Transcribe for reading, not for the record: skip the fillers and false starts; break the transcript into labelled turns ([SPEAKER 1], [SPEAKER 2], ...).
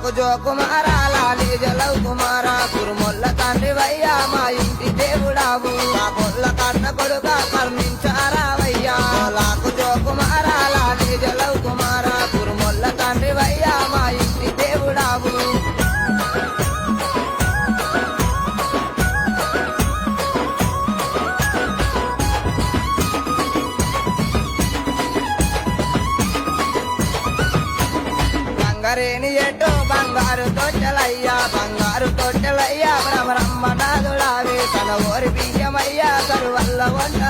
[SPEAKER 1] లాకు జో కుమారా లాలి జలవు కుమారా కురుమొల్ల తండ్రి వయ్యా మా ఇంటి దేవుడావు మా పొల్ల కన్న కొడుక కర్మించారావయ్యా లాకు జో కుమారా లాలి జలవు కుమారా కురుమొల్ల తండ్రి వయ్యా మా ఇంటి దేవుడావు రేణి ఎటు బంగారు తొట్టెలయ్యా భ్రమరమ్మ నాదులావి తన ఓరి బియ్యమయ్యా కరువల్ల వంట